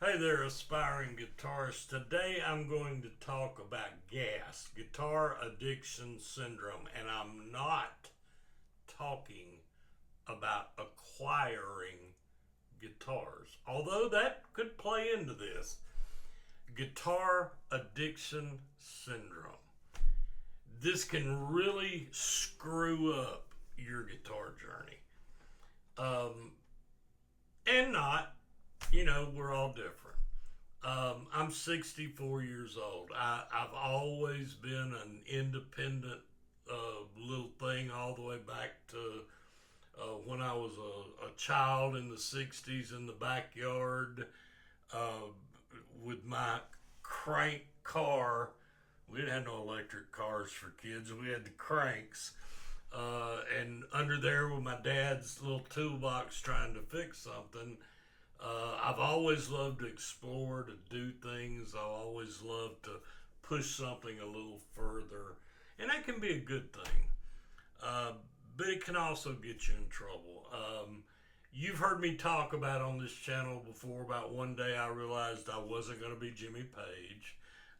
Hey there, aspiring guitarists. Today I'm going to talk about GAS, Guitar Addiction Syndrome, and I'm not talking about acquiring guitars, although that could play into this. Guitar Addiction Syndrome. This can really screw up your guitar journey. Um, and not. We're all different. I'm 64 years old. I've always been an independent little thing all the way back to when I was a child in the 60s in the backyard uh, with my crank car. We didn't have no electric cars for kids. We had the cranks. And under there with my dad's little toolbox trying to fix something. I've always loved to explore, to do things. I've always loved to push something a little further. And that can be a good thing. Uh, but it can also get you in trouble. You've heard me talk about on this channel before about one day I realized I wasn't going to be Jimmy Page.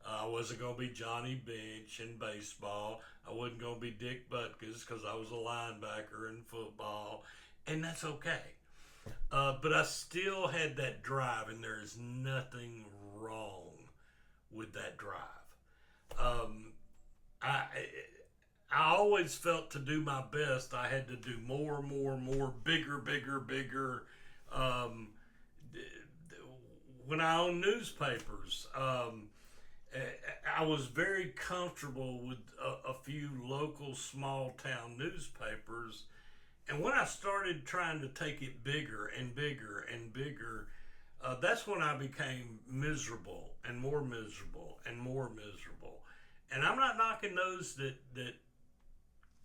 I wasn't going to be Johnny Bench in baseball. I wasn't going to be Dick Butkus because I was a linebacker in football. And that's okay. But I still had that drive, and there is nothing wrong with that drive. Um, I I always felt to do my best, I had to do more, bigger, bigger, bigger. Um, when I owned newspapers, I was very comfortable with a few local small town newspapers. And when I started trying to take it bigger and bigger and bigger, that's when I became miserable and more miserable and more miserable. And I'm not knocking those that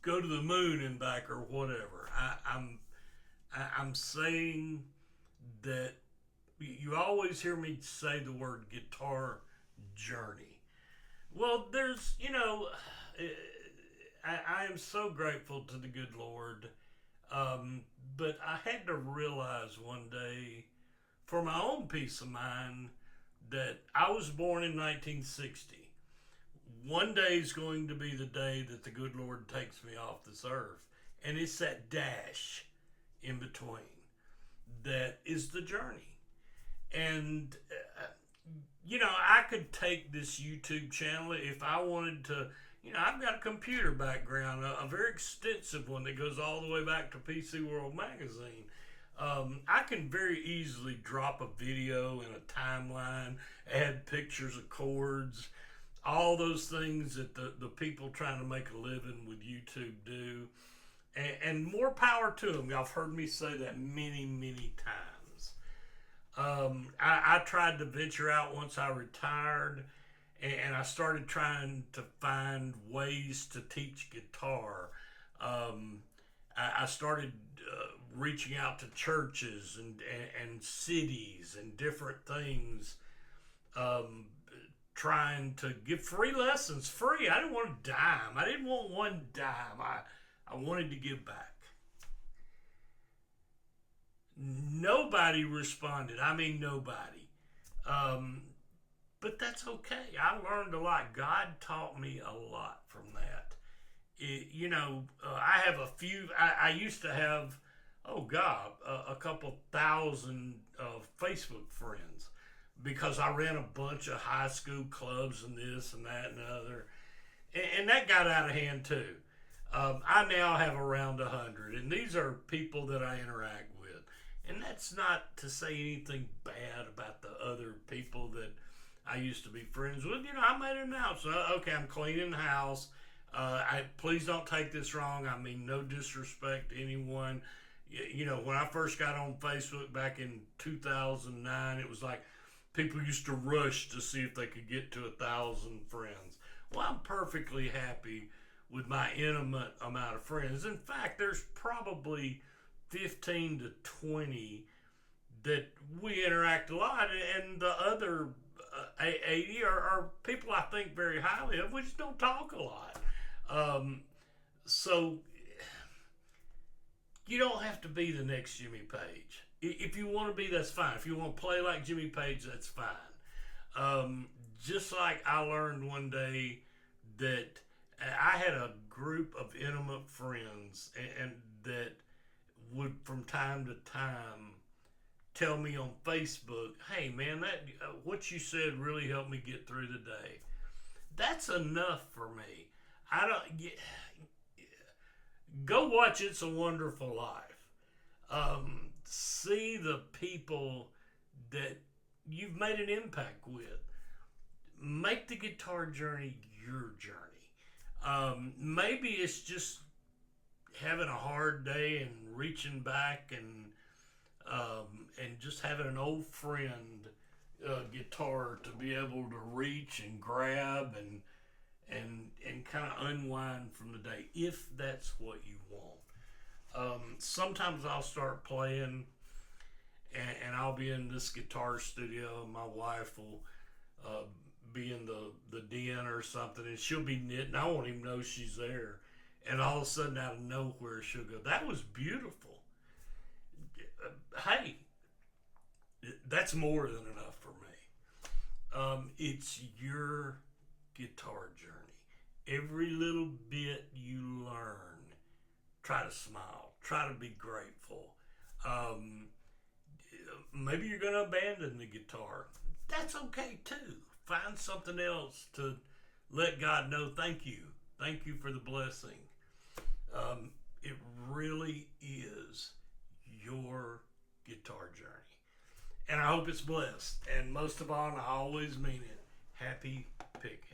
go to the moon and back or whatever. I'm saying that you always hear me say the word guitar journey. Well, I am so grateful to the good Lord. But I had to realize one day, for my own peace of mind, that I was born in 1960. One day is going to be the day that the good Lord takes me off this earth. And it's that dash in between that is the journey. And, I could take this YouTube channel if I wanted to. I've got a computer background, a very extensive one that goes all the way back to PC World Magazine. I can very easily drop a video in a timeline, add pictures of chords, all those things that the people trying to make a living with YouTube do. And more power to them. Y'all have heard me say that many, many times. I tried to venture out once I retired, and I started trying to find ways to teach guitar. I started reaching out to churches and cities and different things, trying to give free lessons. Free. I didn't want a dime. I didn't want one dime. I wanted to give back. Nobody responded. I mean, nobody. But that's okay. I learned a lot. God taught me a lot from that. I have a few. I used to have, a couple thousand Facebook friends because I ran a bunch of high school clubs and this and that and the other. And that got out of hand too. I now have around 100, and these are people that I interact with. And that's not to say anything bad about the other people that I used to be friends with. I made an announcement. Okay, I'm cleaning the house. Please don't take this wrong. I mean, no disrespect to anyone. When I first got on Facebook back in 2009, it was like people used to rush to see if they could get to 1,000 friends. Well, I'm perfectly happy with my intimate amount of friends. In fact, there's probably 15 to 20 that we interact a lot, and the other 80 are people I think very highly of. We just don't talk a lot. So you don't have to be the next Jimmy Page. If you want to be, that's fine. If you want to play like Jimmy Page, that's fine. Just like I learned one day that I had a group of intimate friends, and that would from time to time tell me on Facebook, "Hey man, that what you said really helped me get through the day." That's enough for me. I don't go watch It's a Wonderful Life. See the people that you've made an impact with. Make the guitar journey your journey. Maybe it's just having a hard day and reaching back and just having an old friend guitar to be able to reach and grab and kind of unwind from the day if that's what you want. Sometimes I'll start playing and I'll be in this guitar studio. My wife will be in the den or something, and she'll be knitting. I won't even know she's there. And all of a sudden, out of nowhere, she'll go, "That was beautiful." Hey, that's more than enough for me. It's your guitar journey. Every little bit you learn, try to smile, try to be grateful. Maybe you're going to abandon the guitar. That's okay too. Find something else to let God know thank you. Thank you for the blessing. It really is your guitar journey. And I hope it's blessed. And most of all, and I always mean it, happy picking.